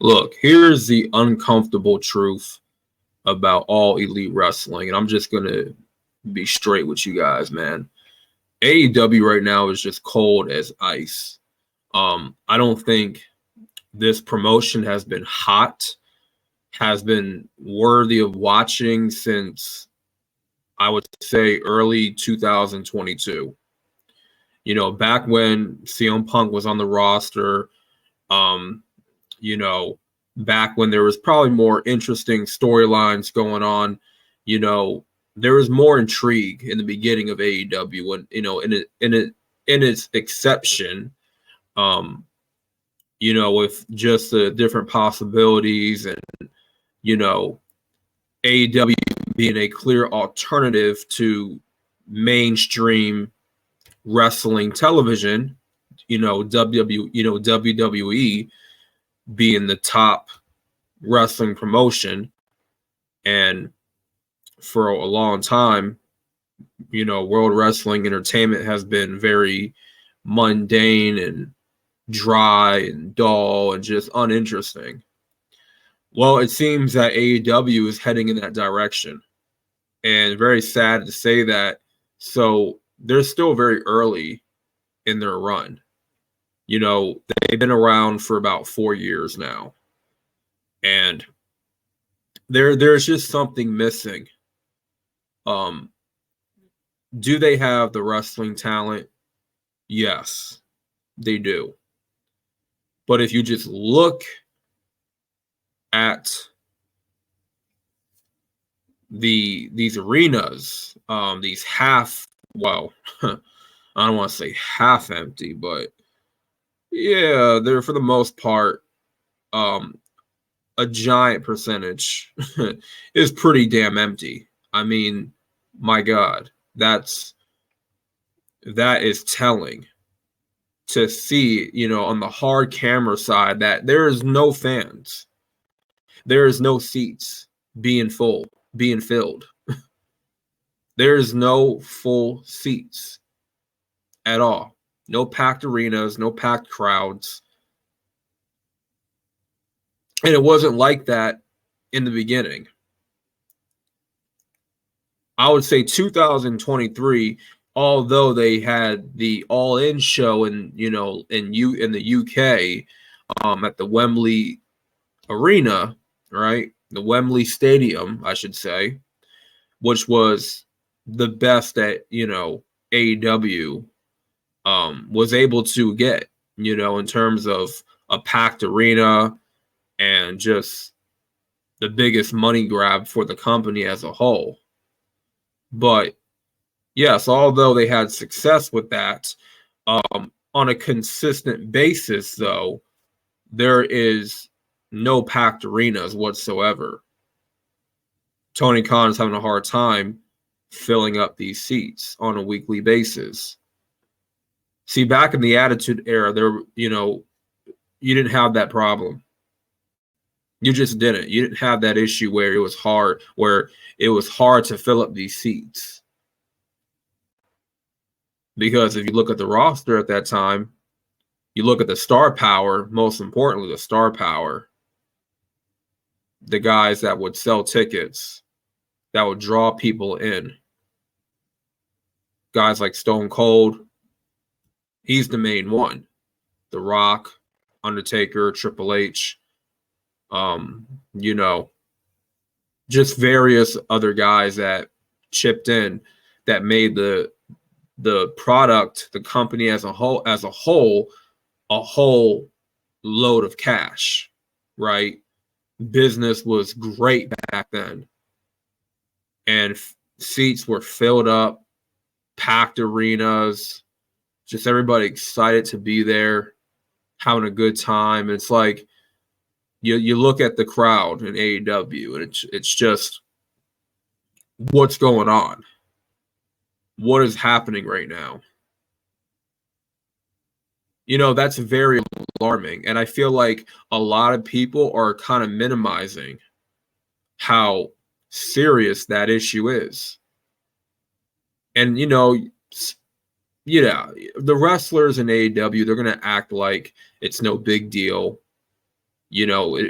Look, here's the uncomfortable truth about all elite wrestling, and I'm just gonna be straight with you guys, man. AEW right now is just cold as ice. I don't think this promotion has been hot, has been worthy of watching since I would say early 2022. You know, back when CM Punk was on the roster, um, you know, back when there was probably more interesting storylines going on, you know, there was more intrigue in the beginning of AEW when, you know, in its exception, um, you know, with just the different possibilities and, you know, AEW being a clear alternative to mainstream wrestling television, WWE being the top wrestling promotion. And for a long time, you know, World Wrestling Entertainment has been very mundane and dry and dull and just uninteresting. Well, it seems that AEW is heading in that direction. And very sad to say that. So they're still very early in their run. You know, they've been around for about 4 years now. And there's just something missing. Do they have the wrestling talent? Yes, they do. But if you just look at these arenas, these half, well, I don't want to say half empty, but yeah, they're for the most part, a giant percentage is pretty damn empty. I mean, my God, that is telling to see, you know, on the hard camera side that there is no fans. There is no seats being filled. There is no full seats at all. No packed arenas, no packed crowds. And it wasn't like that in the beginning. I would say 2023, although they had the All In show in the UK, at the Wembley Arena, right? The Wembley Stadium, I should say, which was the best that, you know, AEW was able to get, you know, in terms of a packed arena and just the biggest money grab for the company as a whole. But yes, although they had success with that, on a consistent basis, though, there is no packed arenas whatsoever. Tony Khan is having a hard time filling up these seats on a weekly basis. See, back in the Attitude Era, you didn't have that problem. You just didn't. You didn't have that issue where it was hard to fill up these seats. Because if you look at the roster at that time, you look at the star power, most importantly, the star power, the guys that would sell tickets, that would draw people in. Guys like Stone Cold, he's the main one. The Rock, Undertaker, Triple H, just various other guys that chipped in that made the product, the company as a whole, a whole load of cash, right? Business was great back then. And seats were filled up, packed arenas, just everybody excited to be there, having a good time. It's like you look at the crowd in AEW, and it's just, what's going on? What is happening right now? You know, that's very alarming. And I feel like a lot of people are kind of minimizing how serious that issue is. And, you know, the wrestlers in AEW, they're going to act like it's no big deal.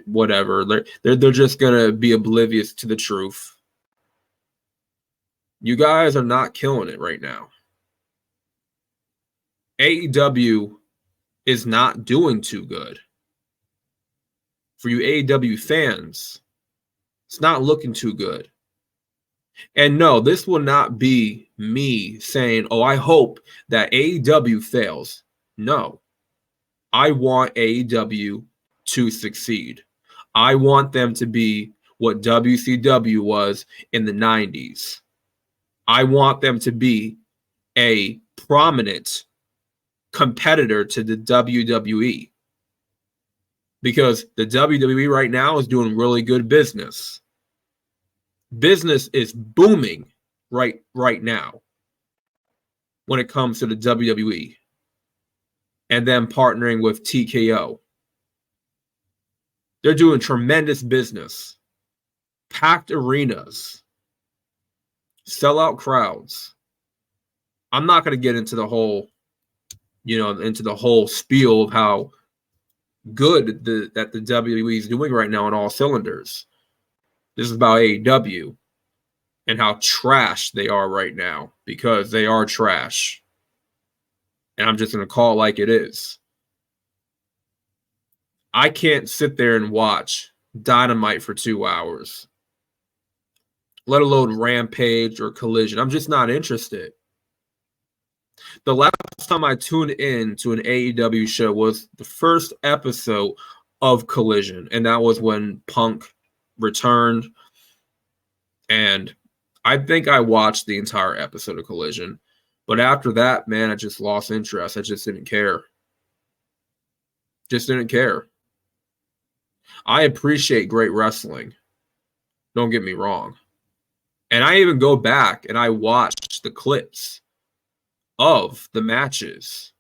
whatever. They're just gonna be oblivious to the truth. You guys are not killing it right now. AEW is not doing too good. For you AEW fans, it's not looking too good. And no, this will not be me saying, oh, I hope that AEW fails. No, I want AEW to succeed. I want them to be what WCW was in the 90s. I want them to be a prominent competitor to the WWE. Because the WWE right now is doing really good business. Business is booming right now when it comes to the WWE and them partnering with TKO. They're doing tremendous business. Packed arenas. Sellout crowds. I'm not going to get into the whole, spiel of how good that the WWE is doing right now on all cylinders. This is about AEW and how trash they are right now, because they are trash. And I'm just going to call it like it is. I can't sit there and watch Dynamite for 2 hours, let alone Rampage or Collision. I'm just not interested. The last time I tuned in to an AEW show was the first episode of Collision, and that was when Punk returned. And I think I watched the entire episode of Collision. But after that, man, I just lost interest. I just didn't care. Just didn't care. I appreciate great wrestling. Don't get me wrong. And I even go back and I watch the clips of the matches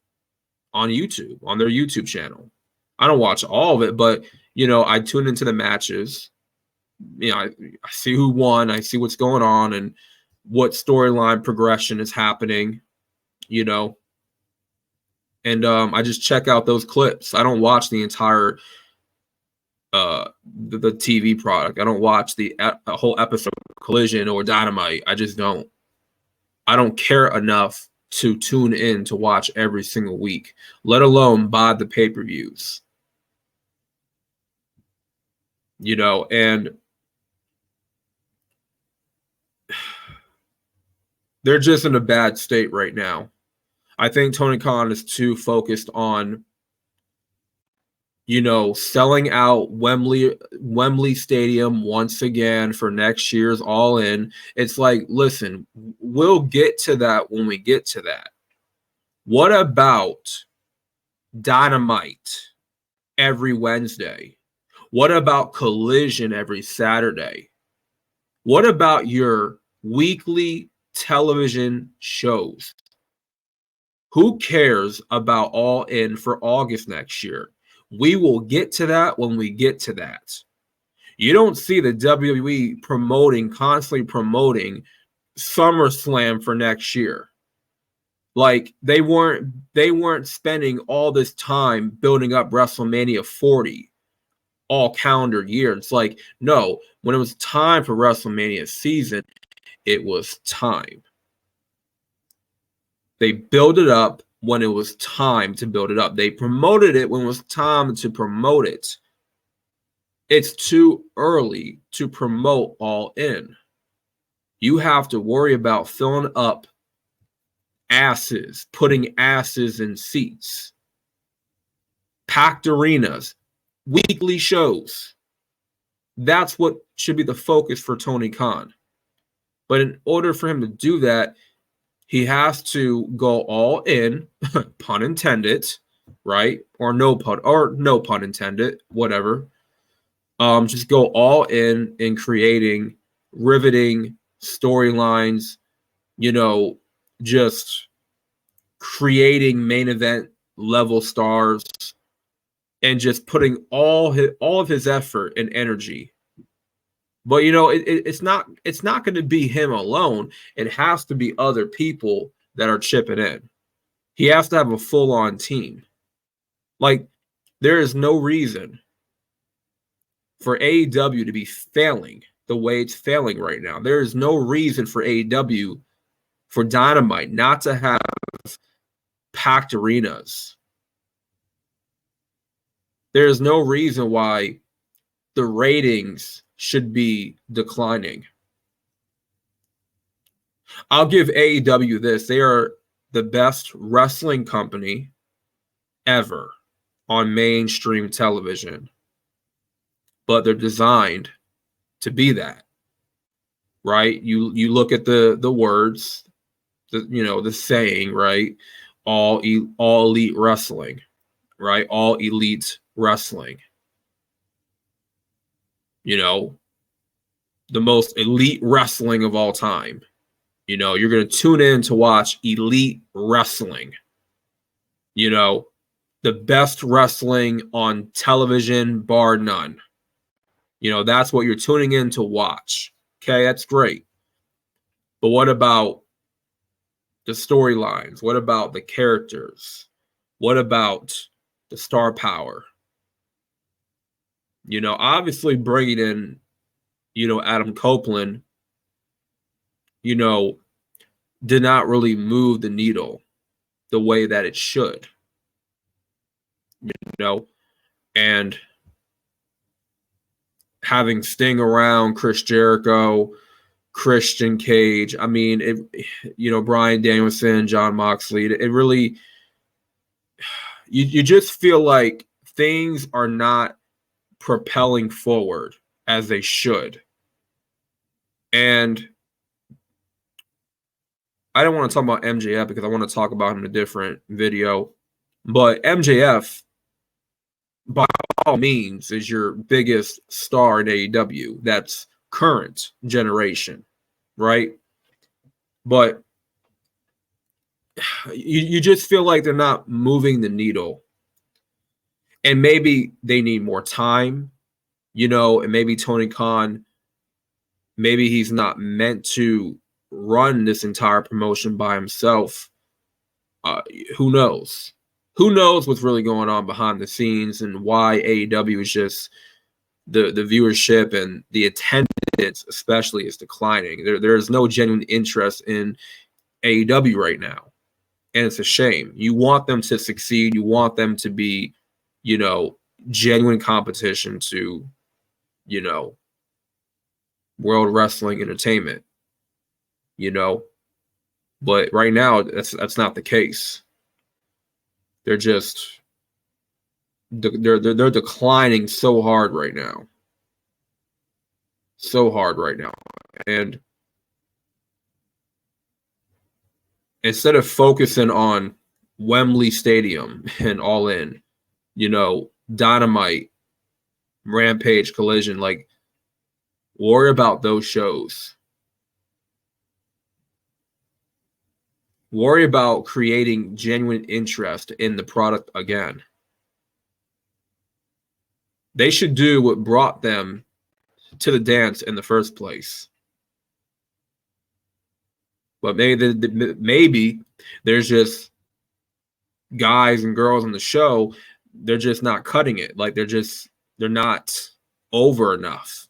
on YouTube, on their YouTube channel. I don't watch all of it, but, I tune into the matches. I see who won. I see what's going on and what storyline progression is happening, And I just check out those clips. I don't watch the entire the TV product. I don't watch the whole episode of Collision or Dynamite. I just don't. I don't care enough to tune in to watch every single week, let alone buy the pay-per-views. And they're just in a bad state right now. I think Tony Khan is too focused on, selling out Wembley Stadium once again for next year's All In. It's like, listen, we'll get to that when we get to that. What about Dynamite every Wednesday? What about Collision every Saturday? What about your weekly television shows? Who cares about All In for August next year? We will get to that when we get to that. You don't see the WWE constantly promoting SummerSlam for next year. Like they weren't spending all this time building up WrestleMania 40 all calendar year. It's like, no, when it was time for WrestleMania season, it was time. They built it up when it was time to build it up. They promoted it when it was time to promote it. It's too early to promote All In. You have to worry about filling up asses, putting asses in seats, packed arenas, weekly shows. That's what should be the focus for Tony Khan. But in order for him to do that, he has to go all in, pun intended, right? Or no pun intended, whatever. Just go all in creating riveting storylines, just creating main event level stars and just putting all of his effort and energy. But it's not going to be him alone. It has to be other people that are chipping in. He has to have a full-on team. Like, there is no reason for AEW to be failing the way it's failing right now. There is no reason for AEW, for Dynamite, not to have packed arenas. There is no reason why the ratings should be declining. I'll give AEW this. They are the best wrestling company ever on mainstream television. But they're designed to be that. Right? You look at the words, the saying, right? All elite wrestling, right? All elite wrestling. The most elite wrestling of all time. You're going to tune in to watch elite wrestling. The best wrestling on television, bar none. That's what you're tuning in to watch. Okay, that's great. But what about the storylines? What about the characters? What about the star power? Obviously bringing in, Adam Copeland, did not really move the needle the way that it should. And having Sting around, Chris Jericho, Christian Cage, Bryan Danielson, Jon Moxley, it really, you just feel like things are not propelling forward as they should. And I don't want to talk about MJF because I want to talk about him in a different video. But MJF, by all means, is your biggest star in AEW. That's current generation, right? But you just feel like they're not moving the needle. And maybe they need more time, and maybe Tony Khan, maybe he's not meant to run this entire promotion by himself. Who knows? Who knows what's really going on behind the scenes and why AEW is just the viewership and the attendance especially is declining. There is no genuine interest in AEW right now. And it's a shame. You want them to succeed. You want them to be, genuine competition to, World Wrestling Entertainment, But right now, that's not the case. They're just they're declining so hard right now. So hard right now. And instead of focusing on Wembley Stadium and All In, Dynamite, Rampage, Collision, worry about those shows. Worry about creating genuine interest in the product again. They should do what brought them to the dance in the first place. But maybe there's just guys and girls on the show, they're just not cutting it. They're not over enough.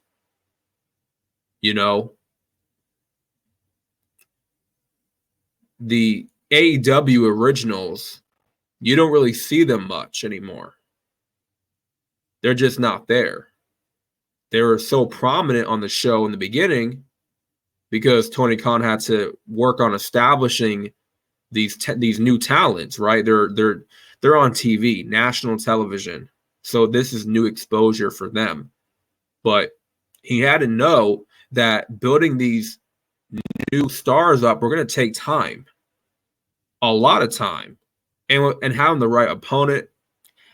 The AEW Originals, you don't really see them much anymore. They're just not there. They were so prominent on the show in the beginning because Tony Khan had to work on establishing these new talents, right? They're on TV, national television. So this is new exposure for them. But he had to know that building these new stars up, we're going to take time. A lot of time. And having the right opponent,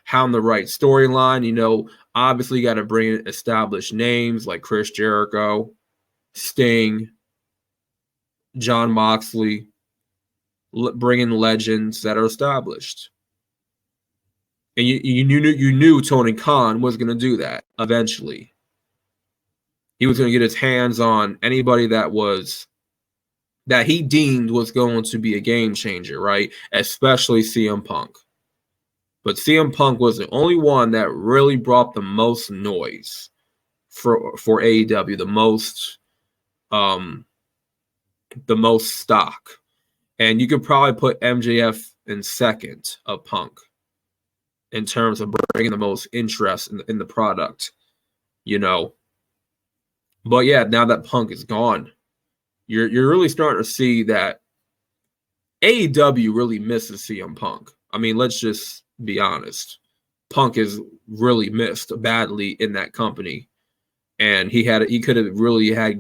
having the right storyline, obviously you got to bring in established names like Chris Jericho, Sting, Jon Moxley, bring in legends that are established. And you knew Tony Khan was going to do that eventually. He was going to get his hands on anybody that he deemed was going to be a game changer, right? Especially CM Punk. But CM Punk was the only one that really brought the most noise. for AEW, the most stock. And you could probably put MJF in second of Punk in terms of bringing the most interest in the product, you know. But yeah, now that Punk is gone, you're really starting to see that AEW really misses CM Punk. I mean, let's just be honest. Punk is really missed badly in that company. And he could have really had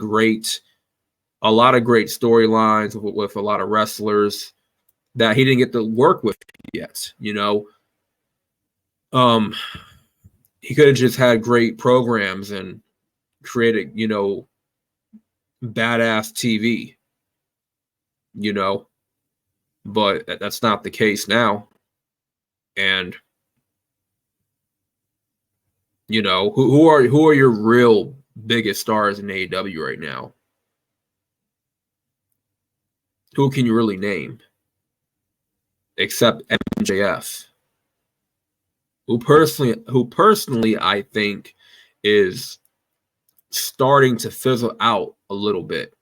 a lot of great storylines with a lot of wrestlers that he didn't get to work with yet, you know. He could have just had great programs and created, you know, badass TV, you know, but that's not the case now. And you know, who are your real biggest stars in AEW right now? Who can you really name? Except MJF. Who personally I think is starting to fizzle out a little bit.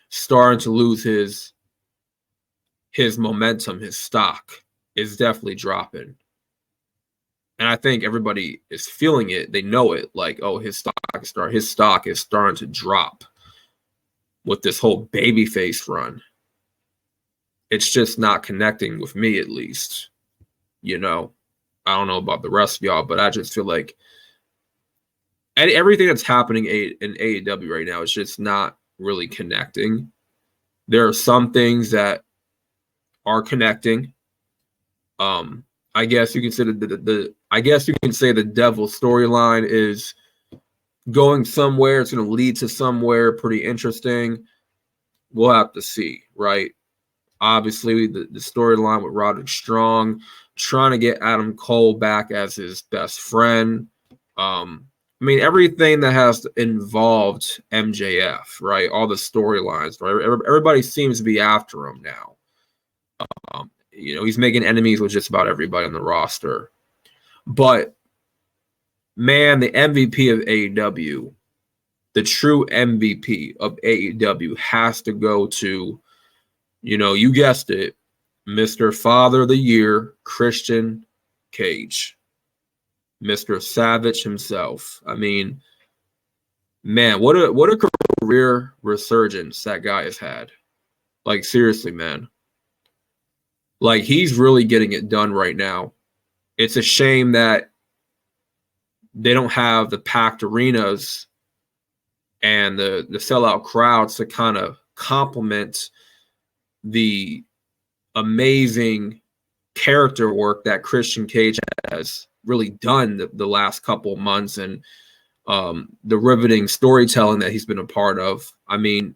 Starting to lose his momentum, his stock is definitely dropping. And I think everybody is feeling it. They know it. Like, oh, his stock is starting to drop with this whole babyface run. It's just not connecting with me, at least. You know, I don't know about the rest of y'all, but I just feel like everything that's happening in AEW right now is just not really connecting. There are some things that are connecting. I guess you can say the Devil storyline is going somewhere. It's going to lead to somewhere pretty interesting. We'll have to see, right? Obviously, the storyline with Roderick Strong trying to get Adam Cole back as his best friend. I mean, everything that has involved MJF, right? All the storylines, right? Everybody seems to be after him now. You know, he's making enemies with just about everybody on the roster. But, man, the MVP of AEW, the true MVP of AEW has to go to, you know, you guessed it, Mr. Father of the Year, Christian Cage. Mr. Savage himself. I mean, man, what a career resurgence that guy has had. Like, seriously, man. Like, he's really getting it done right now. It's a shame that they don't have the packed arenas and the sellout crowds to kind of complement the amazing character work that Christian Cage has really done the last couple of months, and the riveting storytelling that he's been a part of. I mean,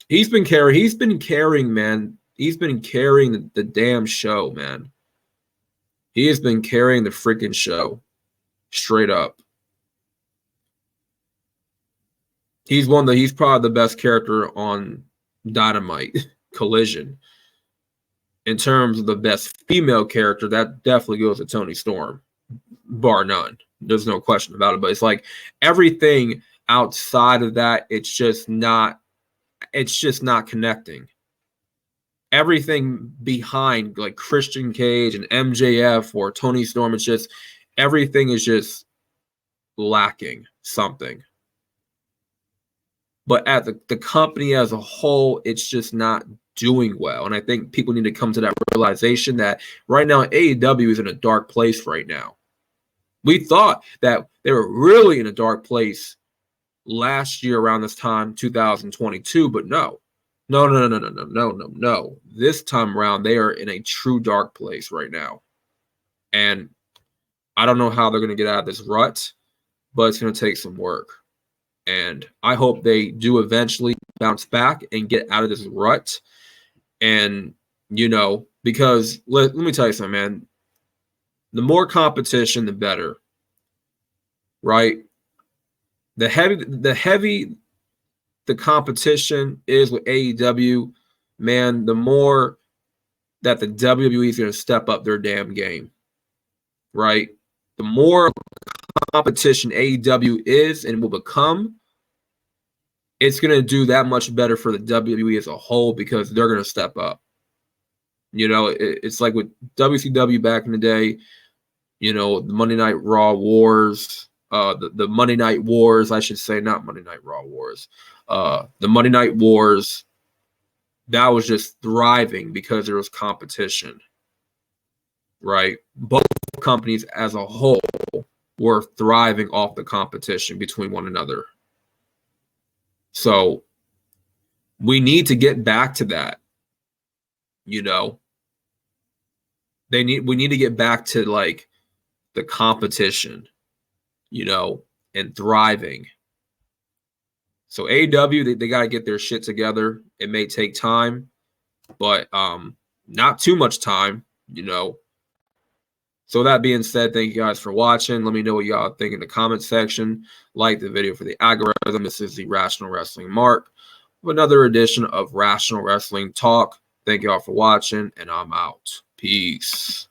he's been carrying, man. He's been carrying the damn show, man. He has been carrying the freaking show. Straight up. He's probably the best character on Dynamite Collision. In terms of the best female character, that definitely goes to Toni Storm. Bar none. There's no question about it. But it's like everything outside of that, it's just not connecting. Everything behind like Christian Cage and MJF or Toni Storm, it's just everything is just lacking something. But at the company as a whole, it's just not doing well. And I think people need to come to that realization that right now AEW is in a dark place right now. We thought that they were really in a dark place last year around this time, 2022, but no. No. This time around, they are in a true dark place right now. And I don't know how they're going to get out of this rut, but it's going to take some work. And I hope they do eventually bounce back and get out of this rut. And, you know, because let me tell you something, man. The more competition, the better. Right? The heavy the competition is with AEW, man, the more that the WWE is going to step up their damn game, right? The more competition AEW is and will become, it's going to do that much better for the WWE as a whole because they're going to step up. You know, it's like with WCW back in the day, you know, the Monday Night Raw Wars, the Monday Night Wars, I should say, not Monday Night Raw Wars. The Monday Night Wars, that was just thriving because there was competition, right? Both companies as a whole were thriving off the competition between one another. So we need to get back to that, you know. We need to get back to like the competition, you know, and thriving. So AEW, they got to get their shit together. It may take time, but not too much time, you know. So that being said, thank you guys for watching. Let me know what y'all think in the comment section. Like the video for the algorithm. This is the Rational Wrestling Mark with another edition of Rational Wrestling Talk. Thank y'all for watching, and I'm out. Peace.